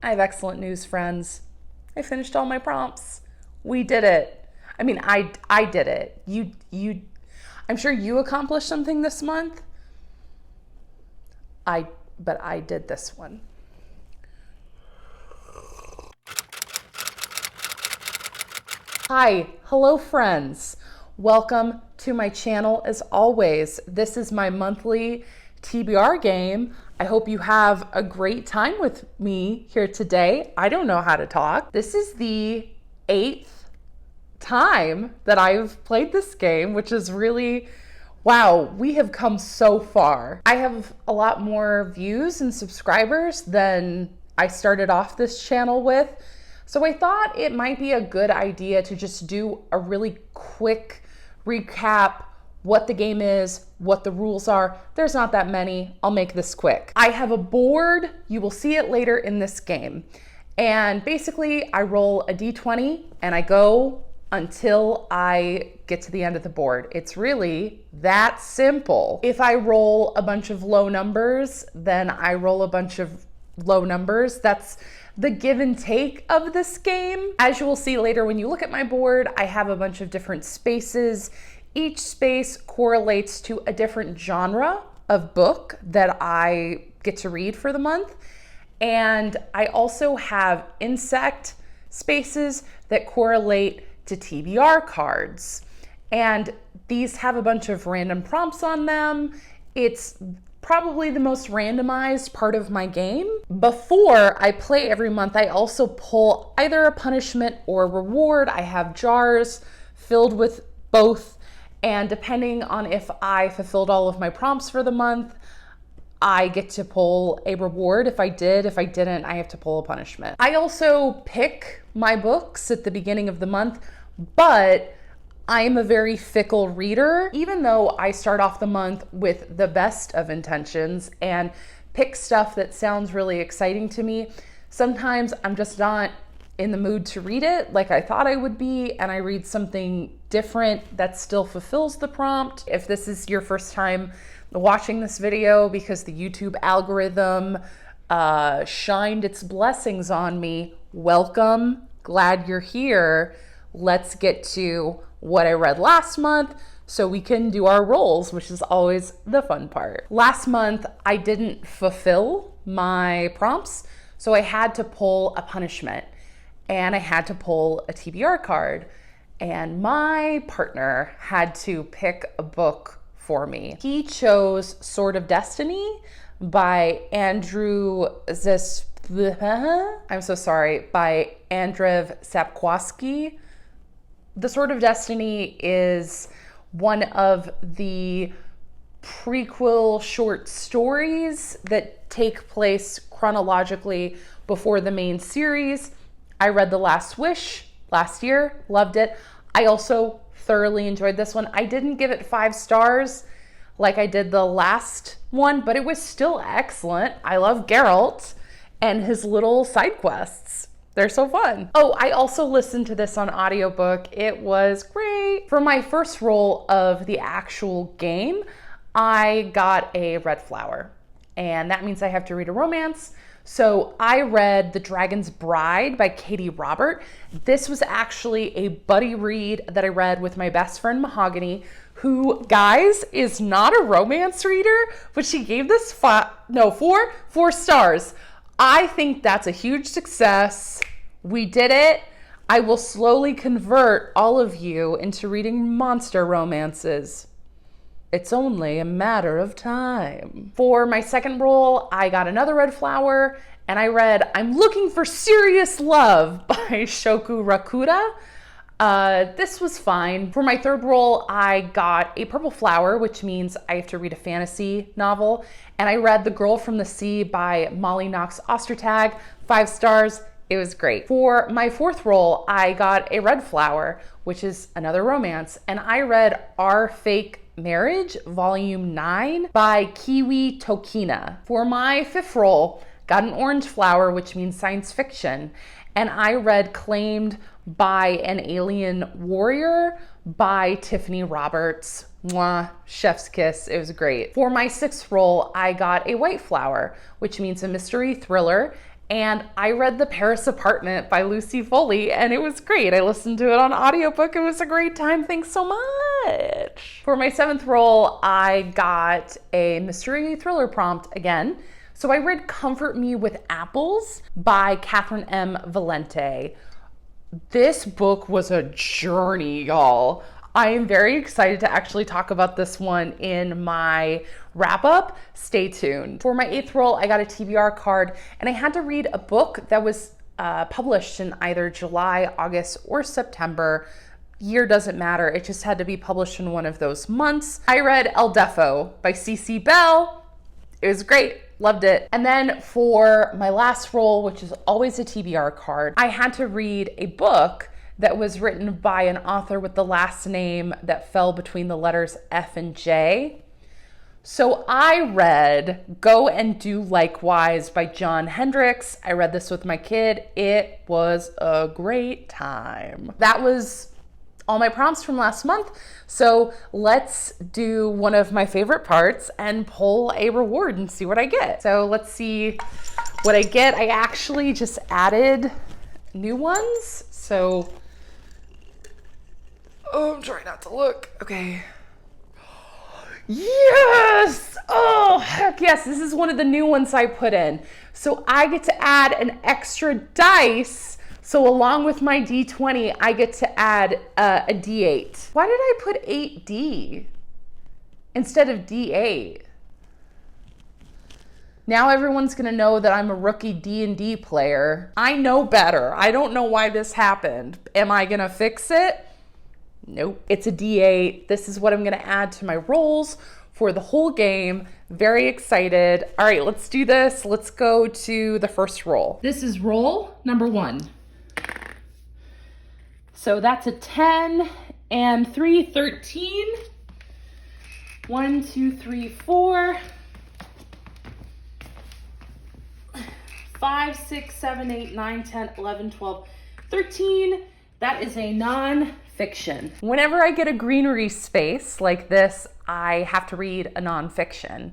I have excellent news, friends. I finished all my prompts. We did it. I mean, I did it. I'm sure you accomplished something this month. But I did this one. Hi, hello friends. Welcome to my channel as always. This is my monthly TBR game. I hope you have a great time with me here today. I don't know how to talk. This is the 8th time that I've played this game, which is really, wow, we have come so far. I have a lot more views and subscribers than I started off this channel with. So I thought it might be a good idea to just do a really quick recap, what the game is, what the rules are. There's not that many. I'll make this quick. I have a board. You will see it later in this game. And basically I roll a d20 and I go until I get to the end of the board. It's really that simple. If I roll a bunch of low numbers, then I roll a bunch of low numbers. That's the give and take of this game. As you will see later when you look at my board, I have a bunch of different spaces. Each space correlates to a different genre of book that I get to read for the month. And I also have insect spaces that correlate to TBR cards. And these have a bunch of random prompts on them. It's probably the most randomized part of my game. Before I play every month, I also pull either a punishment or a reward. I have jars filled with both. And depending on if I fulfilled all of my prompts for the month, I get to pull a reward. If I didn't, I have to pull a punishment. I also pick my books at the beginning of the month, but I am a very fickle reader. Even though I start off the month with the best of intentions and pick stuff that sounds really exciting to me, sometimes I'm just not in the mood to read it like I thought I would be, and I read something different that still fulfills the prompt. If this is your first time watching this video because the YouTube algorithm shined its blessings on me, welcome, glad you're here. Let's get to what I read last month so we can do our rolls, which is always the fun part. Last month, I didn't fulfill my prompts, so I had to pull a punishment and I had to pull a TBR card, and my partner had to pick a book for me. He chose Sword of Destiny by Andrew I'm so sorry, by Andrew Sapkowski. The Sword of Destiny is one of the prequel short stories that take place chronologically before the main series. I read The Last Wish last year, loved it. I also thoroughly enjoyed this one. I didn't give it 5 stars like I did the last one, but it was still excellent. I love Geralt and his little side quests. They're so fun. Oh, I also listened to this on audiobook. It was great. For my first roll of the actual game, I got a red flower, and that means I have to read a romance. So I read The Dragon's Bride by Katie Robert. This was actually a buddy read that I read with my best friend Mahogany, who, guys, is not a romance reader, but she gave this 4 stars. I think that's a huge success. We did it. I will slowly convert all of you into reading monster romances. It's only a matter of time. For my second roll, I got another red flower, and I read I'm Looking for Serious Love by Shoku Rakuda. This was fine. For my third roll, I got a purple flower, which means I have to read a fantasy novel, and I read The Girl from the Sea by Molly Knox Ostertag, 5 stars. It was great. For my fourth roll, I got a red flower, which is another romance, and I read Our Fake Marriage, Volume 9 by Kiwi Tokina. For my fifth roll, got an orange flower, which means science fiction, and I read Claimed by an Alien Warrior by Tiffany Roberts. Mwah, chef's kiss, it was great. For my sixth roll, I got a white flower, which means a mystery thriller, and I read The Paris Apartment by Lucy Foley, and it was great. I listened to it on audiobook. It was a great time. Thanks so much. For my 7th roll, I got a mystery thriller prompt again. So I read Comfort Me with Apples by Catherine M. Valente. This book was a journey, y'all. I am very excited to actually talk about this one in my wrap up. Stay tuned. For my 8th roll, I got a TBR card, and I had to read a book that was published in either July, August, or September. Year doesn't matter. It just had to be published in one of those months. I read El Defo by C.C. Bell. It was great. Loved it. And then for my last roll, which is always a TBR card, I had to read a book that was written by an author with the last name that fell between the letters F and J. So I read Go and Do Likewise by John Hendricks. I read this with my kid. It was a great time. That was all my prompts from last month. So let's do one of my favorite parts and pull a reward and see what I get. So let's see what I get. I actually just added new ones. So, oh, I'm trying not to look. Okay. Yes! Oh, heck yes. This is one of the new ones I put in. So I get to add an extra dice. So along with my D20, I get to add a D8. Why did I put 8D instead of D8? Now everyone's gonna know that I'm a rookie D&D player. I know better. I don't know why this happened. Am I gonna fix it? Nope. It's a D8. This is what I'm gonna add to my rolls for the whole game. Very excited. All right, let's do this. Let's go to the first roll. This is roll number 1. So that's a 10 and 3, 13. 1, 2, 3, 4. 5, 6, 7, 8, 9, 10, 11, 12, 13. That is a nonfiction. Whenever I get a greenery space like this, I have to read a nonfiction.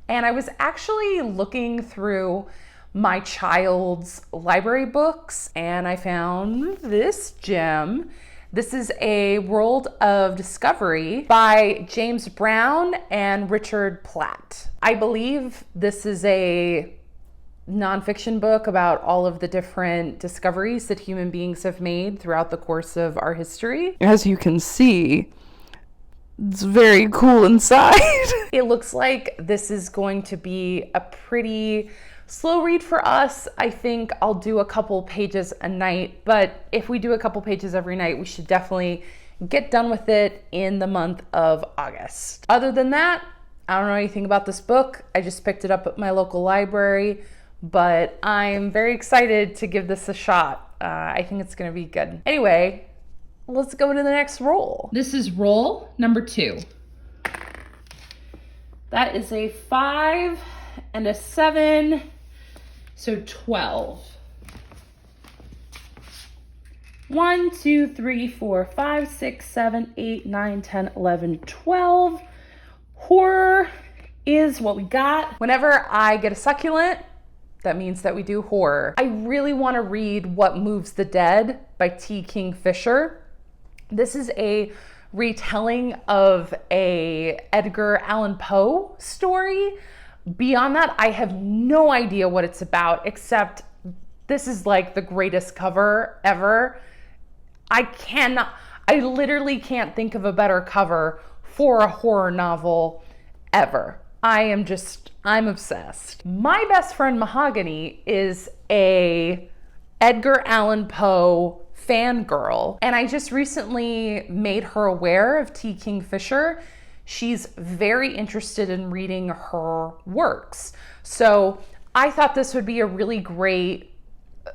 And I was actually looking through my child's library books, and I found this gem. This is A World of Discovery by James Brown and Richard Platt. I believe this is a nonfiction book about all of the different discoveries that human beings have made throughout the course of our history. As you can see, it's very cool inside. It looks like this is going to be a pretty slow read for us. I think I'll do a couple pages a night, but if we do a couple pages every night, we should definitely get done with it in the month of August. Other than that, I don't know anything about this book. I just picked it up at my local library, but I'm very excited to give this a shot. I think it's gonna be good. Anyway, let's go to the next roll. This is roll number 2. That is a 5 and a 7. So 12. 1, 2, 3, 4, 5, 6, 7, 8, 9, 10, 11, 12. Horror is what we got. Whenever I get a succulent, that means that we do horror. I really want to read What Moves the Dead by T. Kingfisher. This is a retelling of a Edgar Allan Poe story. Beyond that, I have no idea what it's about, except this is like the greatest cover ever. I literally can't think of a better cover for a horror novel ever. I'm obsessed. My best friend Mahogany is a Edgar Allan Poe fangirl, and I just recently made her aware of T. Kingfisher. She's very interested in reading her works. So I thought this would be a really great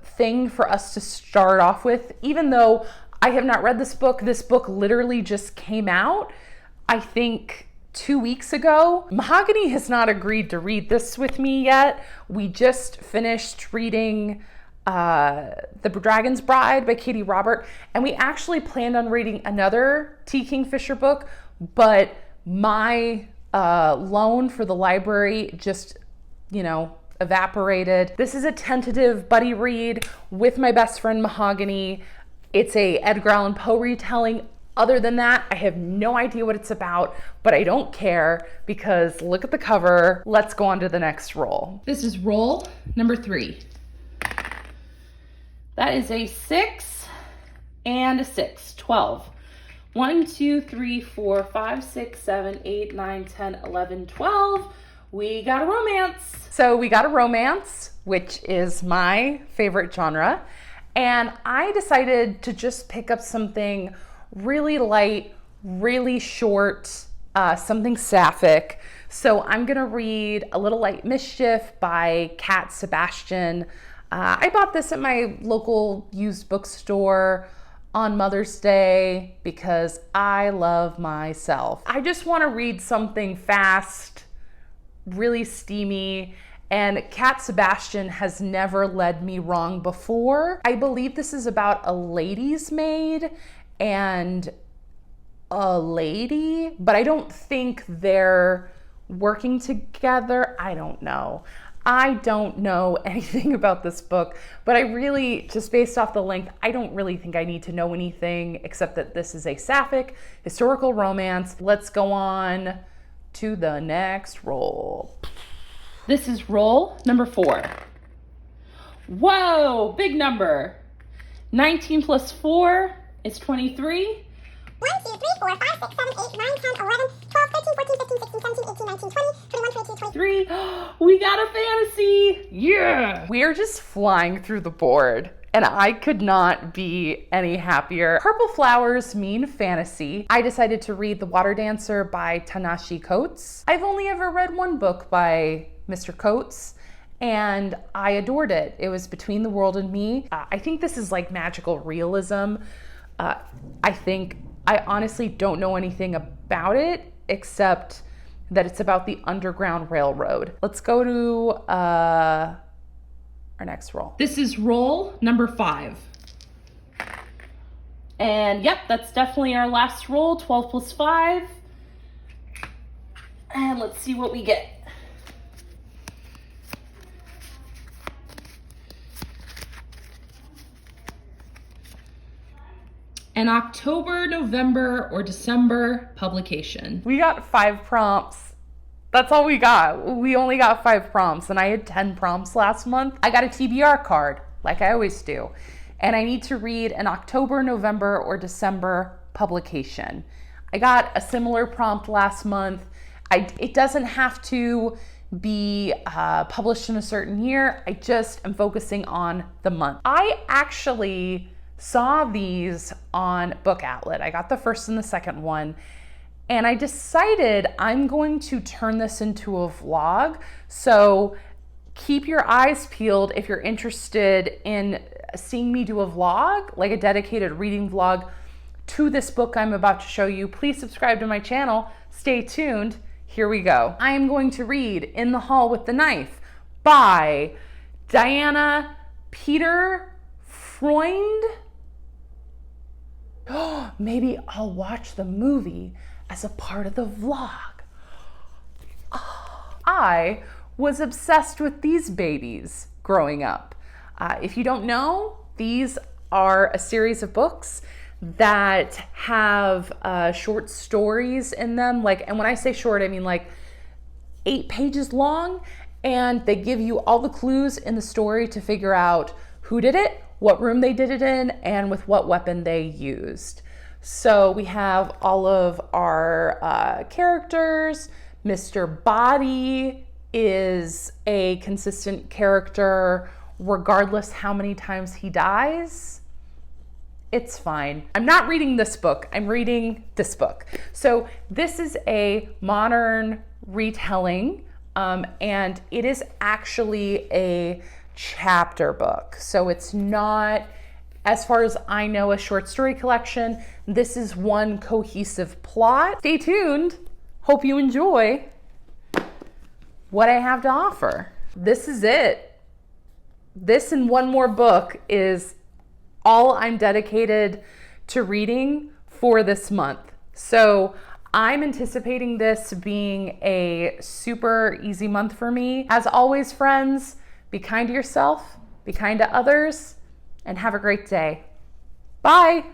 thing for us to start off with. Even though I have not read this book literally just came out, I think 2 weeks ago. Mahogany has not agreed to read this with me yet. We just finished reading The Dragon's Bride by Katie Robert, and we actually planned on reading another T. Kingfisher book, but my loan for the library just, evaporated. This is a tentative buddy read with my best friend Mahogany. It's a Edgar Allan Poe retelling. Other than that, I have no idea what it's about, but I don't care because look at the cover. Let's go on to the next roll. This is roll number 3. That is a 6 and a 6, 12. 1, 2, 3, 4, 5, 6, 7, 8, 9, 10, 11, 12. We got a romance. So we got a romance, which is my favorite genre. And I decided to just pick up something really light, really short, something sapphic. So I'm gonna read A Little Light Mischief by Cat Sebastian. I bought this at my local used bookstore on Mother's Day because I love myself. I just wanna read something fast, really steamy, and Cat Sebastian has never led me wrong before. I believe this is about a lady's maid and a lady, but I don't think they're working together. I don't know anything about this book, but I really, just based off the length, I don't really think I need to know anything except that this is a sapphic historical romance. Let's go on to the next roll. This is roll number 4. Whoa, big number. 19 plus 4 is 23. 1, 2, 3, 4, 5, 6, 7, 8, 9, 10, 11, 12, 13, 14, 15, 16, 17, 18, 19, 20, 21, 22, 23. We got a fantasy. Yeah. We are just flying through the board, and I could not be any happier. Purple flowers mean fantasy. I decided to read The Water Dancer by Ta-Nehisi Coates. I've only ever read one book by Mr. Coates, and I adored it. It was Between the World and Me. I think this is like magical realism. I honestly don't know anything about it except that it's about the Underground Railroad. Let's go to our next roll. This is roll number 5. And yep, that's definitely our last roll, 12 plus 5. And let's see what we get. An October, November, or December publication. We got 5 prompts. That's all we got. We only got 5 prompts, and I had 10 prompts last month. I got a TBR card, like I always do, and I need to read an October, November, or December publication. I got a similar prompt last month. It doesn't have to be published in a certain year. I just am focusing on the month. I actually saw these on Book Outlet. I got the first and the second one, and I decided I'm going to turn this into a vlog. So keep your eyes peeled if you're interested in seeing me do a vlog, like a dedicated reading vlog to this book I'm about to show you. Please subscribe to my channel. Stay tuned. Here we go. I am going to read In the Hall with the Knife by Diana Peter Freund. Maybe I'll watch the movie as a part of the vlog. I was obsessed with these babies growing up. If you don't know, these are a series of books that have short stories in them. And when I say short, I mean like 8 pages long, and they give you all the clues in the story to figure out who did it, what room they did it in, and with what weapon they used. So we have all of our characters. Mr. Body is a consistent character regardless how many times he dies. It's fine. I'm not reading this book, I'm reading this book. So this is a modern retelling, and it is actually a chapter book. So it's not, as far as I know, a short story collection. This is one cohesive plot. Stay tuned. Hope you enjoy what I have to offer. This is it. This and one more book is all I'm dedicated to reading for this month. So I'm anticipating this being a super easy month for me. As always, friends, be kind to yourself, be kind to others, and have a great day. Bye.